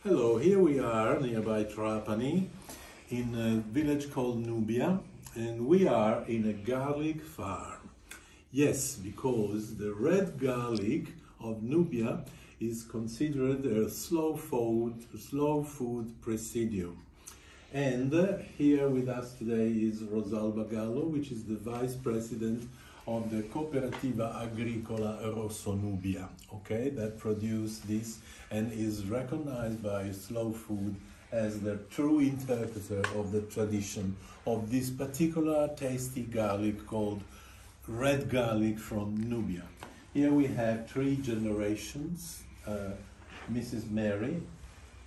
Hello, here we are nearby Trapani in a village called Nubia, and we are in a garlic farm. Yes, because the red garlic of Nubia is considered a slow food Presidium. And here with us today is Rosalba Gallo, which is the Vice President of the Cooperativa Agricola Rosso Nùbia, okay, that produced this and is recognized by Slow Food as the true interpreter of the tradition of this particular tasty garlic called red garlic from Nubia. Here we have three generations, Mrs. Mary,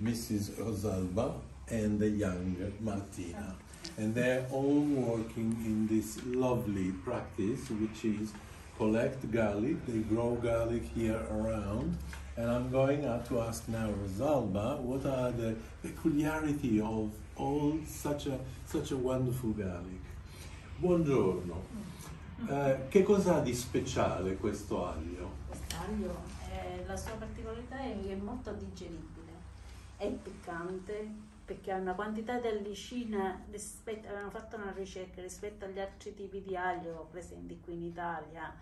Mrs. Rosalba, and the young Martina. And they're all working in this lovely practice, which is collect garlic. They grow garlic here around. And I'm going to ask now Rosalba, what are the peculiarity of all such a wonderful garlic? Buongiorno. Che cosa ha di speciale questo aglio? Quest'aglio, la sua particolarità è che è molto digeribile, è piccante, perché ha una quantità di allicina rispetto, avevano fatto una ricerca rispetto agli altri tipi di aglio presenti qui in Italia,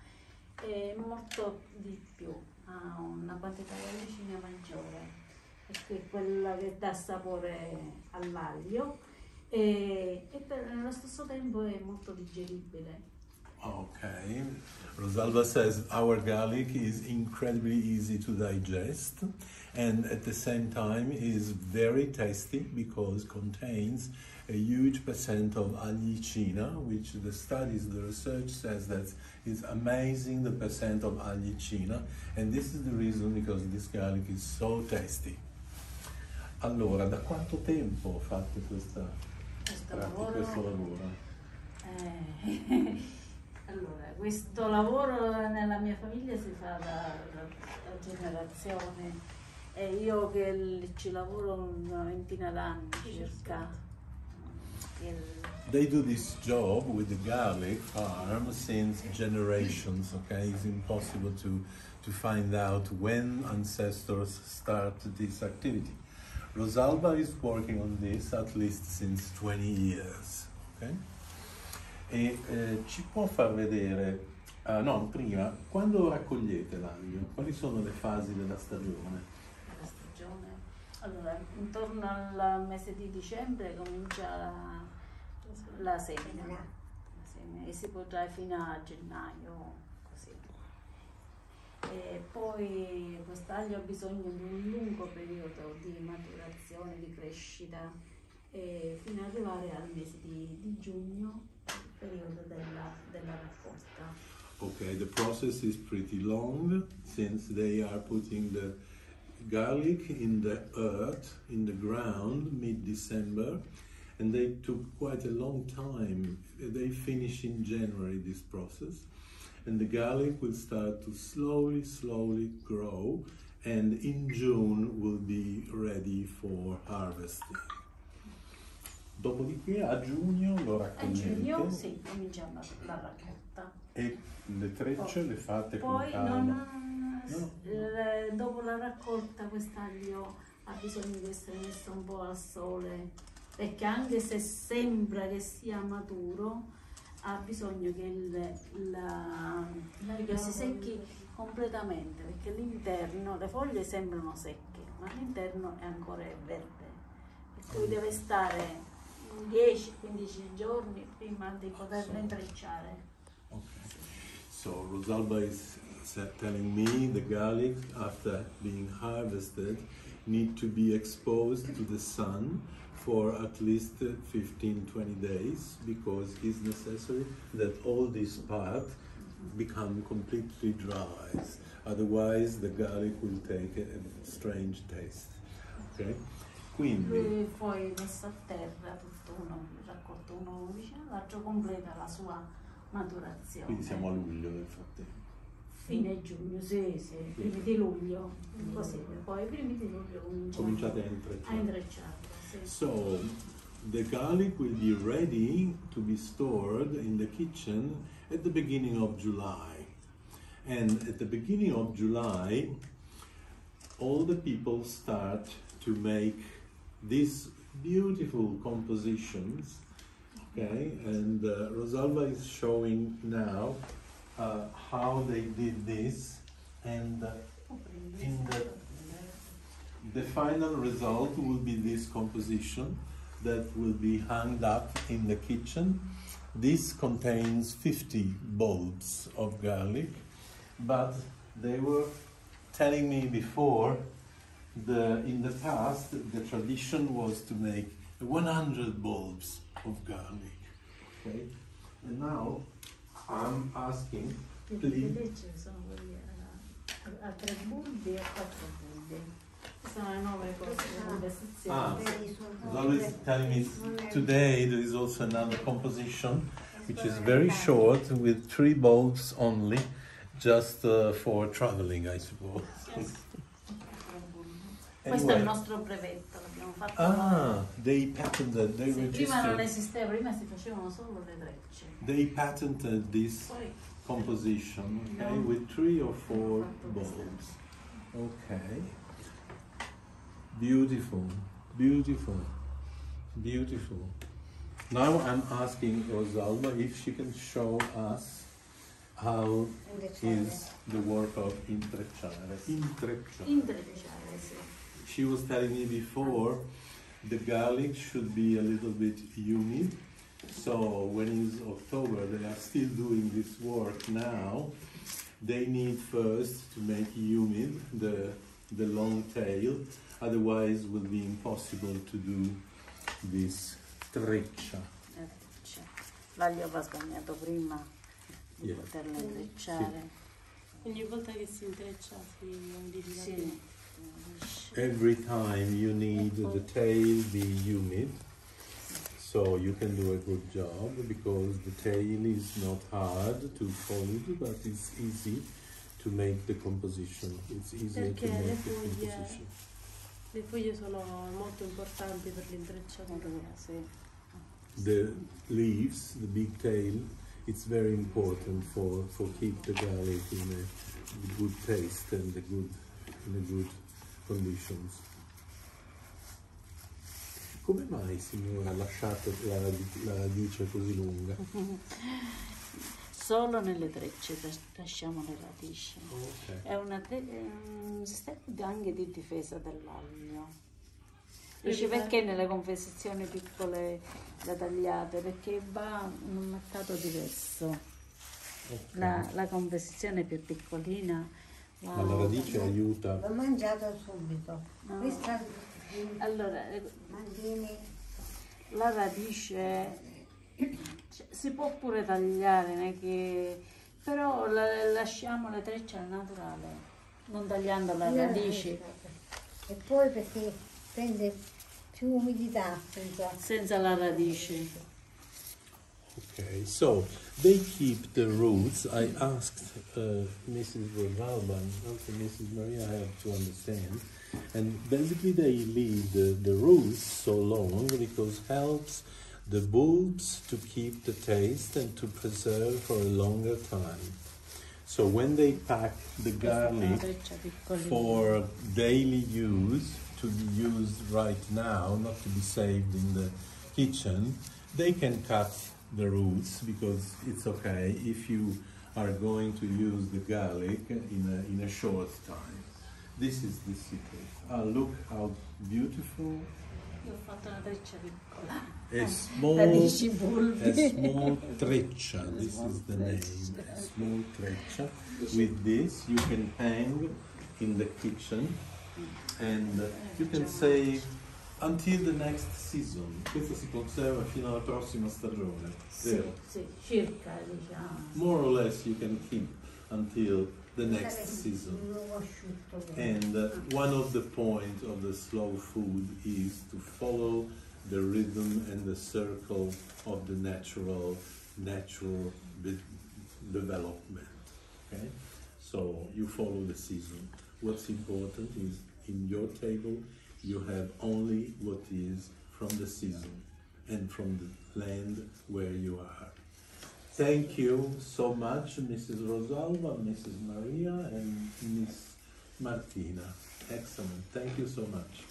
è molto di più, ha una quantità di allicina maggiore, perché è quella che dà sapore all'aglio e nello stesso tempo è molto digeribile. Okay, Rosalba says our garlic is incredibly easy to digest and at the same time is very tasty because contains a huge percent of allicina, which the studies, the research says that it's amazing the percent of allicina, and this is the reason because this garlic is so tasty. Allora, da quanto tempo fate questo lavoro? Allora, questo lavoro nella mia famiglia si fa da generazione e io che ci lavoro una ventina d'anni circa. They do this job with the garlic farm since generations, okay? It's impossible to find out when ancestors start this activity. Rosalba is working on this at least since 20 years, okay? E ci può far vedere, no, prima, quando raccogliete l'aglio? Quali sono le fasi della stagione? La stagione? Allora, intorno al mese di dicembre comincia la semina e si potrà fino a gennaio, così. E poi quest'aglio ha bisogno di un lungo periodo di maturazione, di crescita, fino ad arrivare al mese di giugno, periodo della raccolta. Okay, the process is pretty long since they are putting the garlic in the earth, in the ground, mid-December, and they took quite a long time. They finish in January this process, and the garlic will start to slowly grow, and in June will be ready for harvesting. Dopodiché a giugno lo raccogliete? A giugno sì, cominciamo la raccolta. E le trecce le fate con poi calma? Dopo la raccolta quest'aglio ha bisogno di essere messo un po' al sole, perché anche se sembra che sia maturo, ha bisogno che si secchi completamente, perché l'interno, le foglie sembrano secche, ma l'interno è ancora verde. Per cui deve stare 10-15 giorni prima di poterlo intrecciare. Okay. So Rosalba is telling me the garlic after being harvested need to be exposed to the sun for at least 15-20 days because it's necessary that all this part become completely dry. Otherwise the garlic will take a strange taste. Okay? Quindi poi messo a terra, raccolto uno vicino all'altro, completa la sua maturazione. Quindi siamo a luglio nel frattempo. Fine giugno, sì, primi di luglio, così, poi i primi di luglio cominciate a intrecciarlo. Sì. So, the garlic will be ready to be stored in the kitchen at the beginning of July. And at the beginning of July, all the people start to make these beautiful compositions. Okay, and Rosalba is showing now how they did this, and in the final result will be this composition that will be hung up in the kitchen. This contains 50 bulbs of garlic, but they were telling me before, in the past, the tradition was to make 100 bulbs of garlic. Okay, and now I'm asking, please. A 3 bulbi e a 4 bulbi. Sono le 9 cose di He's always telling me today there is also another composition which is very short with 3 bulbs only, just for traveling, I suppose. Yes. Questo è il nostro brevetto, l'abbiamo fatto noi. They patented, they Sì, registered. prima non esisteva, prima si facevano solo le trecce. They patented this composition, okay, with 3 or 4 bulbs. Okay. Beautiful, beautiful, beautiful. Now I'm asking Rosalba if she can show us how is the work of intrecciare. Intrecciare, sì. She was telling me before the garlic should be a little bit humid. So when it's October, they are still doing this work now. They need first to make humid the long tail, otherwise it will be impossible to do this treccia. L'aglio va sbagliato prima di Yeah. poterlo intrecciare. Ogni volta che si intreccia si modifica. Sì. Every time you need the tail be humid, so you can do a good job, because the tail is not hard to fold, but it's easy to make the composition. It's easier to Perché make the composition. le foglie sono molto importanti per l'intrecciatura. Sì. The leaves, the big tail, it's very important for keep the garlic in a good taste and in a good conditions. Come mai, signora, ha lasciato la radice così lunga? Solo nelle trecce lasciamo le radici. Okay. È un sistema anche di difesa dell'aglio. Dice perché nelle confezioni piccole da tagliate? Perché va in un mercato diverso. Okay. La confezione più piccolina. Ma la radice aiuta. L'ho mangiato subito. No. Questa Allora, mandini. la radice si può pure tagliare, non è che, però lasciamo le trecce al naturale, non tagliando la radice. E poi perché prende più umidità Senza la radice. Okay, so they keep the roots. I asked Mrs. Rosalba and also Mrs. Maria, I have to understand. And basically they leave the roots so long because helps the bulbs to keep the taste and to preserve for a longer time. So when they pack the garlic for daily use, to be used right now, not to be saved in the kitchen, they can cut the roots because it's okay if you are going to use the garlic in a short time. This is the secret. Look how beautiful. Io ho fatto una treccia piccola. A small treccia. This is the name. A small treccia. With this you can hang in the kitchen and you can save until the next season. Questo si conserva fino alla prossima stagione. Vero? Sì, circa, diciamo. More or less you can keep until the next season. And one of the points of the slow food is to follow the rhythm and the circle of the natural development. Okay? So you follow the season. What's important is in your table you have only what is from the season and from the land where you are. Thank you so much, Mrs. Rosalba, Mrs. Maria, and Miss Martina. Excellent. Thank you so much.